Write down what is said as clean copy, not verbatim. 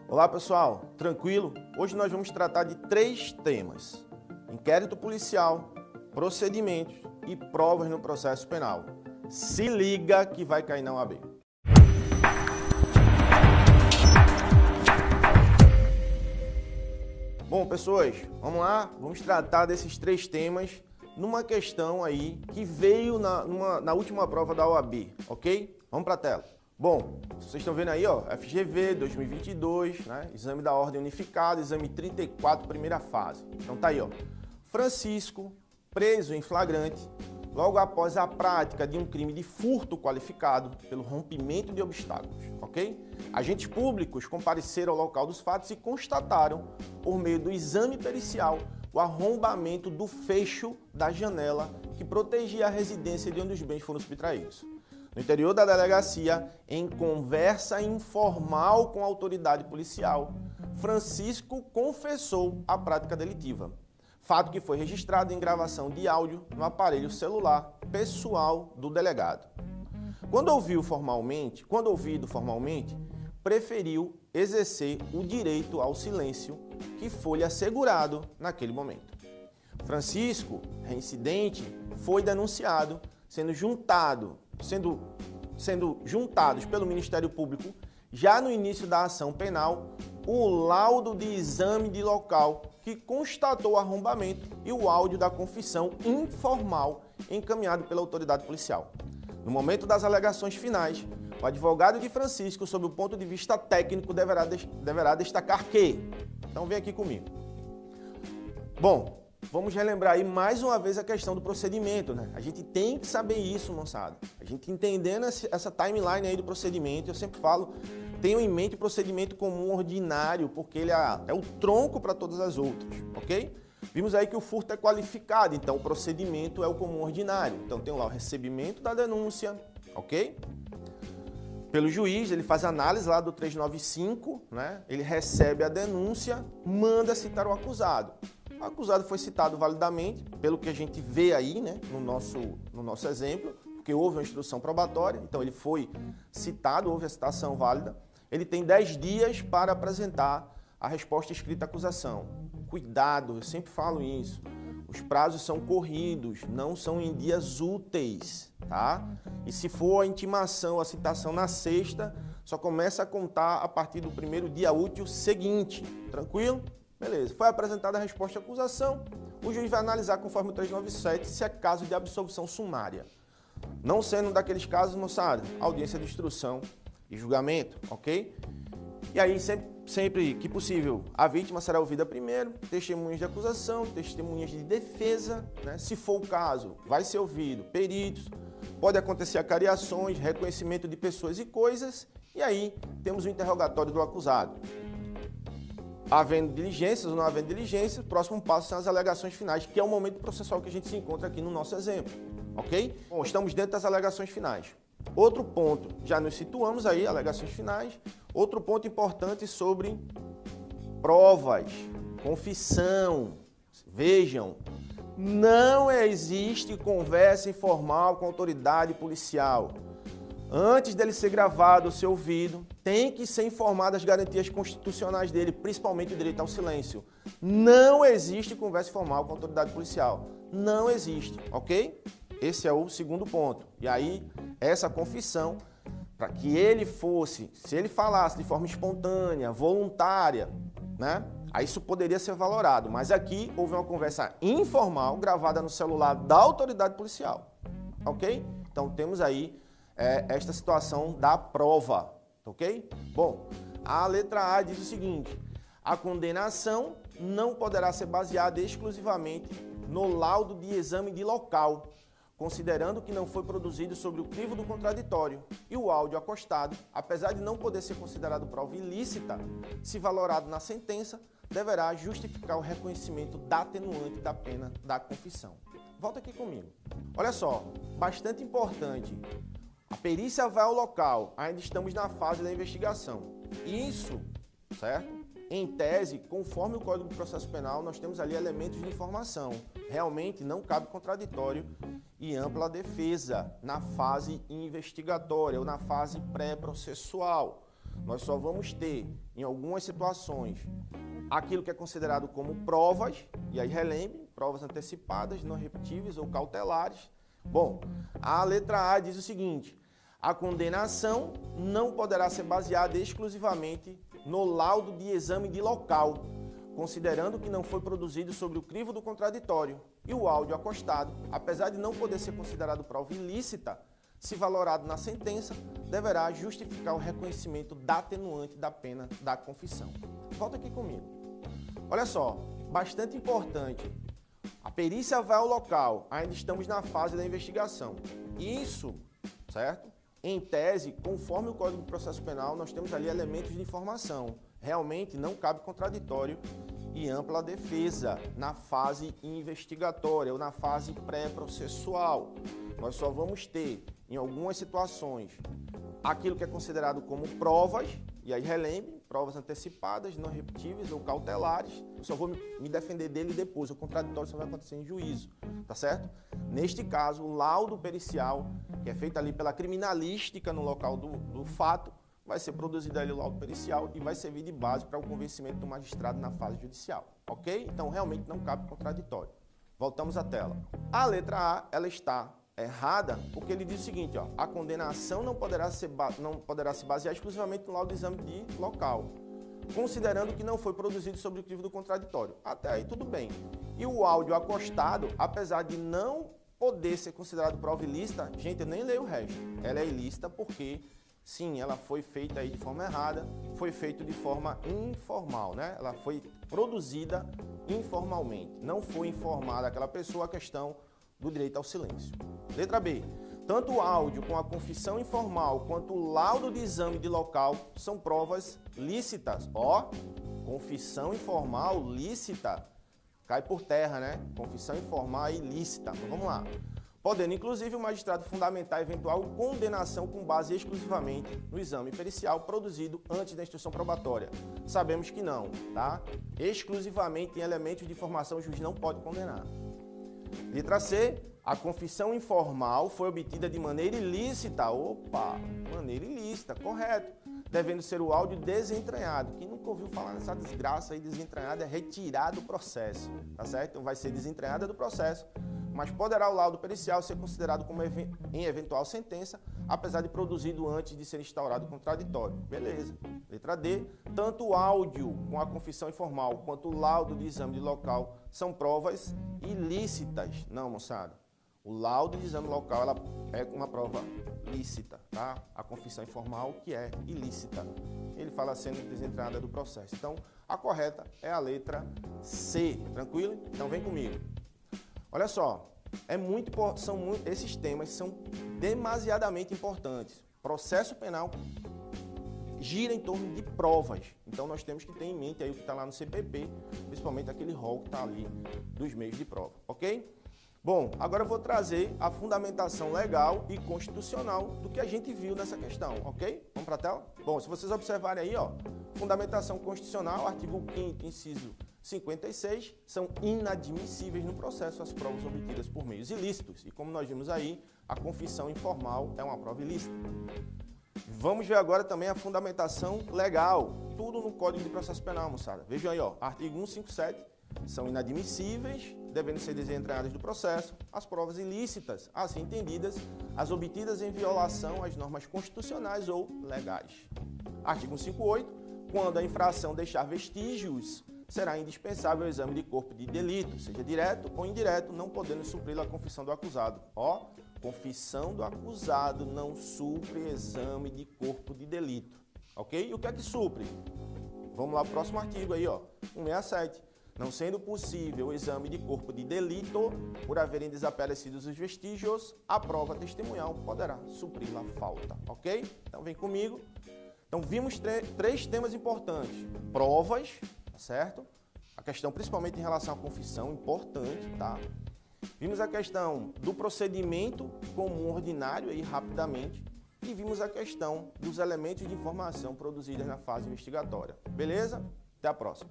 Olá pessoal, tranquilo? Hoje nós vamos tratar de 3 temas: inquérito policial, procedimentos e provas no processo penal. Se liga que vai cair na OAB. Bom, pessoas, vamos lá? Vamos tratar desses 3 temas numa questão aí que veio na última prova da OAB, ok? Vamos para a tela. Bom, vocês estão vendo aí, ó, FGV 2022, né? Exame da Ordem Unificada, exame 34, primeira fase. Então tá aí, ó. Francisco, preso em flagrante, logo após a prática de um crime de furto qualificado pelo rompimento de obstáculos, ok? Agentes públicos compareceram ao local dos fatos e constataram, por meio do exame pericial, o arrombamento do fecho da janela que protegia a residência de onde os bens foram subtraídos. No interior da delegacia, em conversa informal com a autoridade policial, Francisco confessou a prática delitiva, fato que foi registrado em gravação de áudio no aparelho celular pessoal do delegado. Quando ouvido formalmente, preferiu exercer o direito ao silêncio que foi-lhe assegurado naquele momento. Francisco, reincidente, foi denunciado, sendo juntados pelo Ministério Público, já no início da ação penal, o laudo de exame de local que constatou o arrombamento e o áudio da confissão informal encaminhado pela autoridade policial. No momento das alegações finais, o advogado de Francisco, sob o ponto de vista técnico, deverá destacar que... Então vem aqui comigo. Bom, vamos relembrar aí mais uma vez a questão do procedimento, né? A gente tem que saber isso, moçada. A gente entendendo essa timeline aí do procedimento, eu sempre falo, tenham em mente o procedimento comum ordinário, porque ele é o tronco para todas as outras, ok? Vimos aí que o furto é qualificado, então o procedimento é o comum ordinário. Então tem lá o recebimento da denúncia, ok? Pelo juiz, ele faz análise lá do 395, né? Ele recebe a denúncia, manda citar o acusado. O acusado foi citado validamente, pelo que a gente vê aí, né, no nosso exemplo, porque houve uma instrução probatória, então ele foi citado, houve a citação válida. Ele tem 10 dias para apresentar a resposta escrita à acusação. Cuidado, eu sempre falo isso. Os prazos são corridos, não são em dias úteis, tá? E se for a intimação, a citação na sexta, só começa a contar a partir do primeiro dia útil seguinte. Tranquilo? Beleza. Foi apresentada a resposta à acusação, o juiz vai analisar conforme o 397 se é caso de absolvição sumária. Não sendo daqueles casos, moçada, audiência de instrução e julgamento, ok? E aí, sempre que possível, a vítima será ouvida primeiro, testemunhas de acusação, testemunhas de defesa, né? Se for o caso, vai ser ouvido peritos, pode acontecer acariações, reconhecimento de pessoas e coisas, e aí temos o interrogatório do acusado. Havendo diligências ou não havendo diligências, o próximo passo são as alegações finais, que é o momento processual que a gente se encontra aqui no nosso exemplo, ok? Bom, estamos dentro das alegações finais. Outro ponto, já nos situamos aí, alegações finais. Outro ponto importante sobre provas, confissão. Vejam, não existe conversa informal com a autoridade policial. Antes dele ser gravado ou ser ouvido, tem que ser informado as garantias constitucionais dele, principalmente o direito ao silêncio. Não existe conversa informal com a autoridade policial. Não existe, ok? Esse é o segundo ponto. E aí, essa confissão, para que ele fosse, se ele falasse de forma espontânea, voluntária, né? Aí isso poderia ser valorado. Mas aqui houve uma conversa informal, gravada no celular da autoridade policial, ok? Então temos aí esta situação da prova, ok? Bom, a letra A diz o seguinte: a condenação não poderá ser baseada exclusivamente no laudo de exame de local, considerando que não foi produzido sobre o crivo do contraditório e o áudio acostado, apesar de não poder ser considerado prova ilícita, se valorado na sentença, deverá justificar o reconhecimento da atenuante da pena da confissão. Volta aqui comigo. Olha só, bastante importante. A perícia vai ao local, ainda estamos na fase da investigação. Isso, certo? Em tese, conforme o Código de Processo Penal, nós temos ali elementos de informação. Realmente não cabe contraditório e ampla defesa na fase investigatória ou na fase pré-processual. nós só vamos ter, em algumas situações, aquilo que é considerado como provas, e aí relembre, provas antecipadas, não repetíveis ou cautelares. Bom, a letra A diz o seguinte: a condenação não poderá ser baseada exclusivamente no laudo de exame de local, considerando que não foi produzido sobre o crivo do contraditório, e o áudio acostado, apesar de não poder ser considerado prova ilícita, se valorado na sentença, deverá justificar o reconhecimento da atenuante da pena da confissão. Volta aqui comigo. Olha só, bastante importante. A perícia vai ao local, ainda estamos na fase da investigação. Isso, certo? Em tese, conforme o Código de Processo Penal, nós temos ali elementos de informação. Realmente não cabe contraditório e ampla defesa na fase investigatória ou na fase pré-processual. Nós só vamos ter, em algumas situações, aquilo que é considerado como provas, e aí relembre, provas antecipadas, não repetíveis ou cautelares. Eu só vou me defender dele depois, o contraditório só vai acontecer em juízo, tá certo? Neste caso, o laudo pericial, que é feito ali pela criminalística no local do fato, vai ser produzido ali o laudo pericial e vai servir de base para o convencimento do magistrado na fase judicial, ok? Então, realmente não cabe contraditório. Voltamos à tela. A letra A, ela está errada porque ele diz o seguinte, ó: a condenação não poderá se basear exclusivamente no laudo de exame de local, considerando que não foi produzido sobre o crivo do contraditório. Até aí tudo bem. E o áudio acostado, apesar de não poder ser considerado prova ilícita, gente, eu nem leio o resto. Ela é ilícita porque, sim, ela foi feita aí de forma errada, foi feita de forma informal, né? Ela foi produzida informalmente, não foi informada aquela pessoa a questão do direito ao silêncio. Letra B. Tanto o áudio com a confissão informal quanto o laudo de exame de local são provas lícitas. Ó, confissão informal lícita. Cai por terra, né? Confissão informal ilícita. Então, vamos lá. Podendo, inclusive, o magistrado fundamentar eventual condenação com base exclusivamente no exame pericial produzido antes da instrução probatória. Sabemos que não, tá? Exclusivamente em elementos de informação o juiz não pode condenar. Letra C. A confissão informal foi obtida de maneira ilícita. Opa, maneira ilícita, correto. Devendo ser o áudio desentranhado. Quem nunca ouviu falar nessa desgraça aí, desentranhado, é retirado do processo, tá certo? Então vai ser desentranhada do processo, mas poderá o laudo pericial ser considerado como em eventual sentença, apesar de produzido antes de ser instaurado o contraditório. Beleza. Letra D. Tanto o áudio com a confissão informal quanto o laudo de exame de local são provas ilícitas. Não, moçada. O laudo de exame local ela é uma prova lícita, tá? A confissão informal que é ilícita. Ele fala sendo desentranhada do processo. Então, a correta é a letra C. Tranquilo? Então, vem comigo. Olha só, esses temas são demasiadamente importantes. Processo penal gira em torno de provas. Então, nós temos que ter em mente aí o que está lá no CPP, principalmente aquele rol que está ali dos meios de prova, ok? Bom, agora eu vou trazer a fundamentação legal e constitucional do que a gente viu nessa questão, ok? Vamos para a tela? Bom, se vocês observarem aí, ó, fundamentação constitucional, artigo 5º, inciso 56, são inadmissíveis no processo as provas obtidas por meios ilícitos. E como nós vimos aí, a confissão informal é uma prova ilícita. Vamos ver agora também a fundamentação legal, tudo no Código de Processo Penal, moçada. Vejam aí, ó, artigo 157, são inadmissíveis, devendo ser desentranhadas do processo, as provas ilícitas, assim entendidas, as obtidas em violação às normas constitucionais ou legais. Artigo 158, quando a infração deixar vestígios, será indispensável o exame de corpo de delito, seja direto ou indireto, não podendo supri-la a confissão do acusado. Ó, confissão do acusado não supre exame de corpo de delito, ok? E o que é que supre? Vamos lá para o próximo artigo aí, ó, 167. Não sendo possível o exame de corpo de delito, por haverem desaparecidos os vestígios, a prova testemunhal poderá suprir a falta, ok? Então vem comigo. Então vimos três temas importantes. Provas, tá certo? A questão principalmente em relação à confissão, importante, tá? Vimos a questão do procedimento comum ordinário aí rapidamente e vimos a questão dos elementos de informação produzidas na fase investigatória. Beleza? Até a próxima.